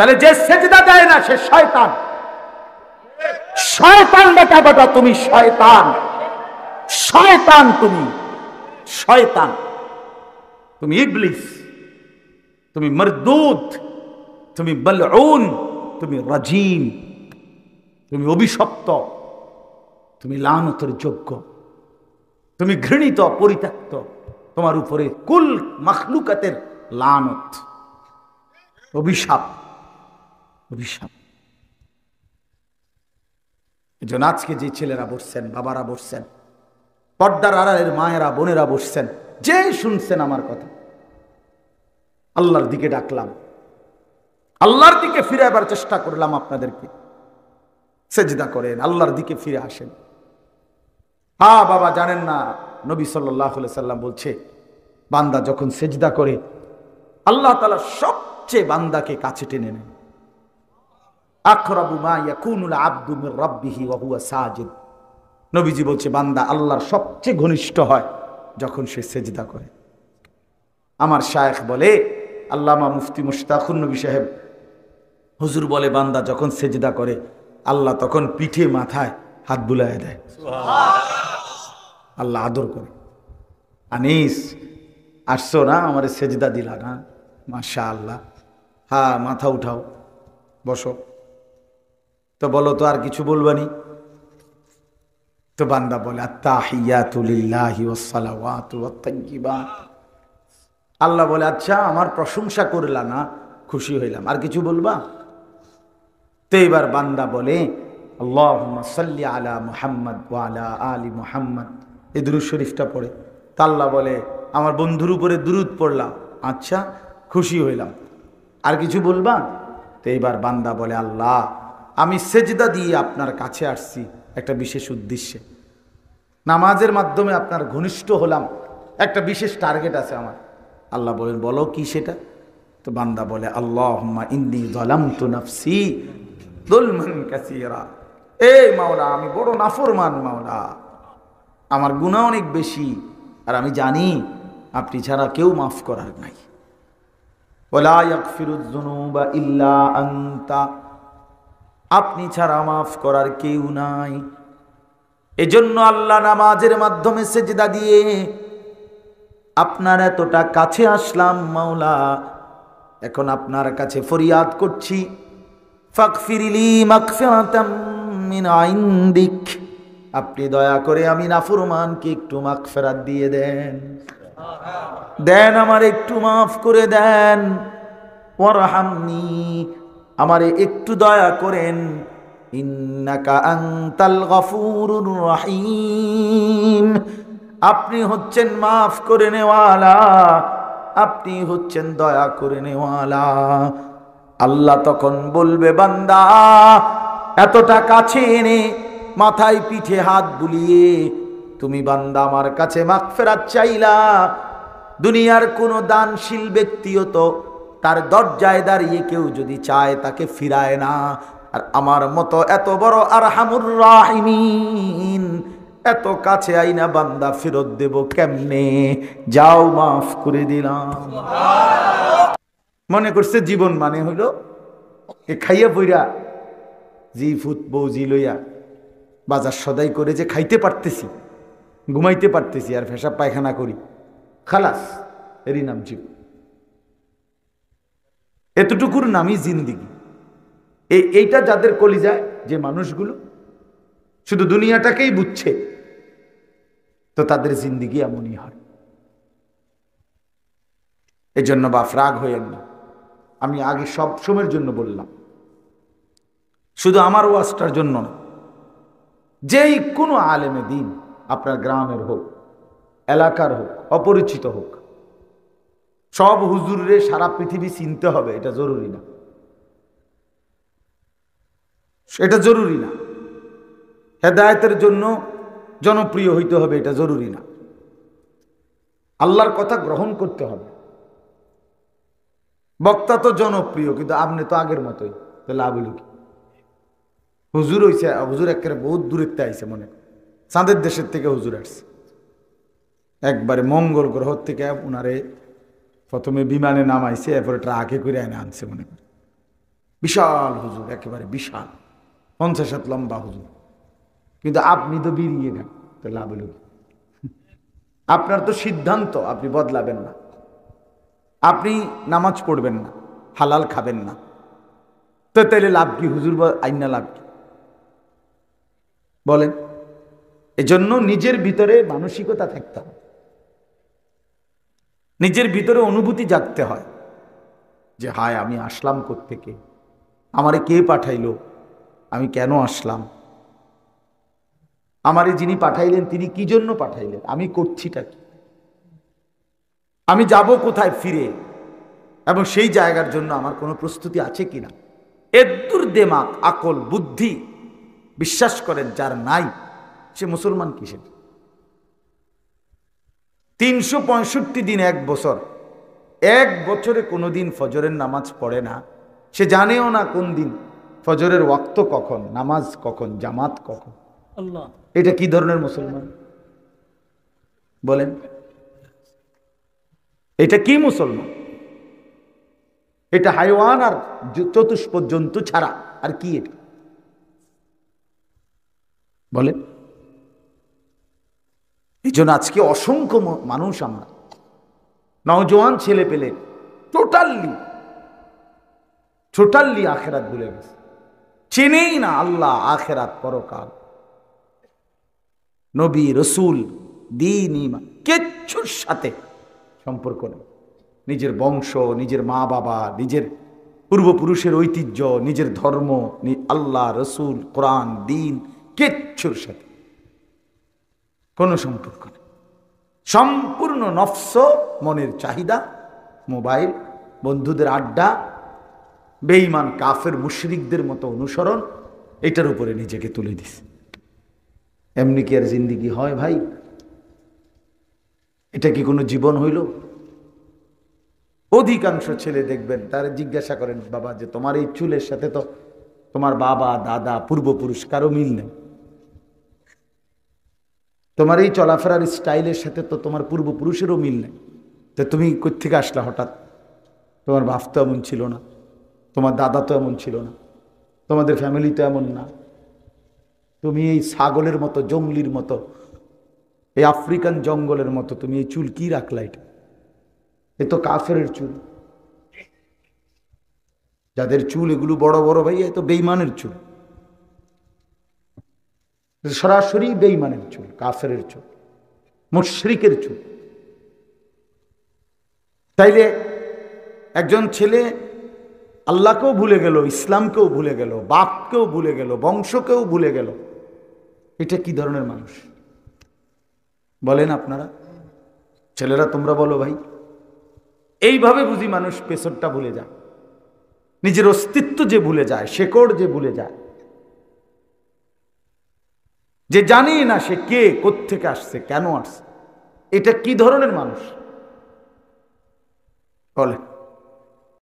তাহলে যে সেজদা দেয় না সে শয়তান। শয়তান বেটা বেটা, তুমি শয়তান, শয়তান, তুমি শয়তান, তুমি ইবলিস, তুমি মরদুদ, তুমি বলউন, তুমি রাজিম, তুমি অভিশপ্ত, তুমি লানতের যোগ্য, তুমি ঘৃণিত, পরিত্যক্ত, তোমার উপরে কুল মাখলুকাতের লানত, অভিশাপ, অভিশাপ। এজন্য আজকে যে ছেলেরা বসছেন, বাবারা বসছেন, পর্দার আড়ালের মায়েরা বোনেরা বসছেন, যে শুনছেন আমার কথা, আল্লাহর দিকে ডাকলাম, আল্লাহর দিকে ফিরাবার চেষ্টা করলাম আপনাদেরকে। সেজদা করেন, আল্লাহর দিকে ফিরে আসেন। হ্যাঁ বাবা, জানেন না নবী সাল্লাল্লাহু আলাইহি সাল্লাম বলছে, বান্দা যখন সেজদা করে আল্লাহ তাআলা সবচেয়ে বান্দাকে কাছে টেনে নেন। আকরাবু মা ইয়াকুনুল আবদু মির রাব্বিহি ওয়া হুয়া সাজিদ। নবীজি বলছে, বান্দা আল্লাহর সবচেয়ে ঘনিষ্ঠ হয় যখন সে সেজদা করে। আমার শায়েখ বলে, আল্লামা মুফতি মুশতাকুর নবী সাহেব হুজুর বলে, বান্দা যখন সেজদা করে আল্লাহ তখন পিঠে মাথায় হাত বুলায় দেয়, আল্লাহ আদর করে। আনিস আসছো না, আমার সেজদা দিলা না, মাশাআল্লাহ, হ্যাঁ মাথা উঠাও, বসো। তো বলো তো আর কিছু বলবানি? তো বান্দা বলে, আত্তাহিয়াতু লিল্লাহি ওয়াস সালাওয়াতু ওয়াত তাইয়্যিবাত। আল্লাহ বলে, আচ্ছা আমার প্রশংসা করলা না, খুশি হইলাম, আর কিছু বলবা? তো এবার বান্দা বলে, আল্লাহুম্মা সাল্লি আলা মুহাম্মদ ওয়া আলা আলি মুহাম্মদ, এই দুরূদ শরীফটা পড়ে। তা আল্লাহ বলে, আমার বন্ধুর উপরে দুরূদ পড়লাম, আচ্ছা খুশি হইলাম, আর কিছু বলবা? তো এবার বান্দা বলে, আল্লাহ আমি সেজদা দিয়ে আপনার কাছে আসছি একটা বিশেষ উদ্দেশ্যে, নামাজের মাধ্যমে আপনার ঘনিষ্ঠ হলাম, একটা বিশেষ টার্গেট আছে আমার। আল্লাহ বলেন, বলো কি সেটা? তো বান্দা বলে, আল্লাহুম্মা ইন্নী যালামতু নাফসি যুলমান কাসীরা। এই মাওলা, আমি বড় নাফরমান মাওলা, আমার গুনাহ অনেক বেশি, আর আমি জানি আপনি ছাড়া কেউ মাফ করার নাই। ওয়ালা ইয়াগফিরুয যুনুবা ইল্লা আনতা, আপনি ছাড়া মাফ করার কেউ নাই। এজন্য আল্লাহ নামাজের মাধ্যমে সেজদা দিয়ে আপনার এতটা কাছে আসলাম মাওলা, এখন আপনার কাছে ফরিয়াদ করছি, ফাগফিরলি মাগফিরাতাম মিন ইনদিক, আপনি দয়া করে আমি নাফরমানকে একটু মাগফিরাত দিয়ে দেন, দেন আমার একটু মাফ করে দেন। ওয়ারহামনি, আমারে একটু দয়া করেন, ইন্নাকা আনতাল গফুরুর রহিম, আপনি হচ্ছেন মাফ করে নেওয়ালা, আপনি হচ্ছেন দয়া করে নেওয়ালা। আল্লাহ তখন বলবে, বান্দা এতটা কাছে এনে মাথায় পিঠে হাত বুলিয়ে তুমি বান্দা আমার কাছে মাগফিরাত চাইলা, দুনিয়ার কোনো দানশীল ব্যক্তিও তো তার দরজায় দাঁড়িয়ে কেউ যদি চায় তাকে ফিরায় না, আর আমার মতো এত বড় আরহামুর রাহিমিন এত কাছে আইনা বান্দা ফেরত দেব কেমনে? যাও মাফ করে দিলাম। মনে করছে জীবন মানে হইল এ খাইয়া বইরা জি ফুট বৌজি লইয়া বাজার সদাই করে যে খাইতে পারতেছি, ঘুমাইতে পারতেছি, আর পেশাব পায়খানা করি, খালাস, এরই নাম জীবন। এতটুকুর নামই জিন্দিগি। এইটা যাদের কলিজায়, যে মানুষগুলো শুধু দুনিয়াটাকেই বুঝছে, তো তাদের জিন্দিগি এমনই হয়। এই জন্য বাপ রাগ হইয়েন না, আমি আগে সব সময়ের জন্য বললাম, শুধু আমার ওয়াজটার জন্য না, যেই কোনো আলেমে দিন, আপনার গ্রামের হোক, এলাকার হোক, অপরিচিত হোক, সব হুজুরে সারা পৃথিবী চিনতে হবে এটা জরুরি না, এটা জরুরি না। হেদায়েতের জন্য জনপ্রিয় হইতে হবে এটা জরুরি না। আল্লাহর কথা গ্রহণ করতে হবে। বক্তা তো জনপ্রিয়, কিন্তু আপনি তো আগের মতোই, তো লাভ হইল কি? হুজুর হইছে, হুজুর একেবারে বহুত দূরেতে আইছে, মনে চাঁদের দেশের থেকে হুজুর আসছে, একবারে মঙ্গল গ্রহ থেকে উনারে প্রথমে বিমানে নামাইছে, এরপরে ট্রাকে করে এনে আনছে, মনে করে বিশাল হুজুর, একেবারে বিশাল, 50 হাত লম্বা হুজুর, কিন্তু আপনি তো বেরিয়ে গেল, তো লাভ হলো কি? আপনার তো সিদ্ধান্ত আপনি বদলাবেন না, আপনি নামাজ পড়বেন না, হালাল খাবেন না, তো তাইলে লাভ কি? হুজুর আইনা লাভ কি বলেন? এজন্য নিজের ভিতরে মানসিকতা থাকতে হয়, নিজের ভিতরে অনুভূতি জাগতে হয় যে হায় আমি আসলাম কোত্থেকে, আমারে কে পাঠাইলো, আমি কেন আসলাম, আমারে যিনি পাঠাইলেন তিনি কি জন্য পাঠাইলেন, আমি করছিটা কি, আমি যাব কোথায় ফিরে, এবং সেই জায়গার জন্য আমার কোনো প্রস্তুতি আছে কিনা। এদ্দুর দেমাগ, আকল, বুদ্ধি বিশ্বাস করেন যার নাই, সে মুসলমান কিসের? 365 দিন, এক বছর, এক বছরে কোনোদিন ফজরের নামাজ পড়ে না, সে জানেও না কোন দিন ফজরের ওয়াক্ত কখন, নামাজ কখন, জামাত কখন। আল্লাহ, এটা কি ধরনের মুসলমান বলেন? এটা কি মুসলমান? এটা হাইওয়ান আর চতুষ্প জন্তু ছাড়া আর কি এটা বলেন? এই জন্য আজকে অসংখ্য মানুষ, আমরা নওজোয়ান ছেলে পেলে টোটালি আখেরাত ভুলে গেছে, চেনেই না আল্লাহ, আখেরাত, পরকাল, নবী, রসুল, দ্বীন, ঈমান, কিচ্ছুর সাথে সম্পর্ক নেই। নিজের বংশ, নিজের মা বাবা, নিজের পূর্বপুরুষের ঐতিহ্য, নিজের ধর্ম, আল্লাহ, রসুল, কোরআন, দ্বীন, কিচ্ছুর সাথে কোনো সম্পর্ক নেই। সম্পূর্ণ নফস, মনের চাহিদা, মোবাইল, বন্ধুদের আড্ডা, বেঈমান কাফের মুশরিকদের মতো অনুসরণ, এটার উপরে নিজেকে তুলে দিছে। এমনি কি আর জিন্দিগি হয় ভাই? এটা কি কোনো জীবন হইল? অধিকাংশ ছেলে দেখবেন, তারা জিজ্ঞাসা করেন, বাবা যে তোমার এই চুলের সাথে তো তোমার বাবা, দাদা, পূর্বপুরুষ কারো মিল নেই, তোমার এই চলাফেরার স্টাইলের সাথে তো তোমার পূর্বপুরুষেরও মিল নেই, তো তুমি কোত্থেকে আসলা হঠাৎ? তোমার বাপ তো এমন ছিল না, তোমার দাদা তো এমন ছিল না, তোমাদের ফ্যামিলি তো এমন না, তুমি এই ছাগলের মতো, জঙ্গলির মতো, এই আফ্রিকান জঙ্গলের মতো তুমি এই চুল কি রাখলা? এটা এ তো কাফেরের চুল। যাদের চুল এগুলো বড় বড় ভাই, এ তো বেঈমানের চুল, সরাসরি বেঈমানের চুল, কাফেরের চুল, মুশরিকের চুল। তাইলে একজন ছেলে আল্লাহকেও ভুলে গেল, ইসলামকেও ভুলে গেল, বাপকেও ভুলে গেল, বংশকেও ভুলে গেল, এটা কি ধরনের মানুষ বলেন আপনারা? ছেলেরা তোমরা বলো ভাই। এইভাবে বুঝি মানুষ পেছনটা ভুলে যায়, নিজের অস্তিত্ব যে ভুলে যায়, শেকড় যে ভুলে যায়, যে জানি না সে কে, কোত্থেকে আসছে, কেন আসছে, এটা কি ধরনের মানুষ বলে?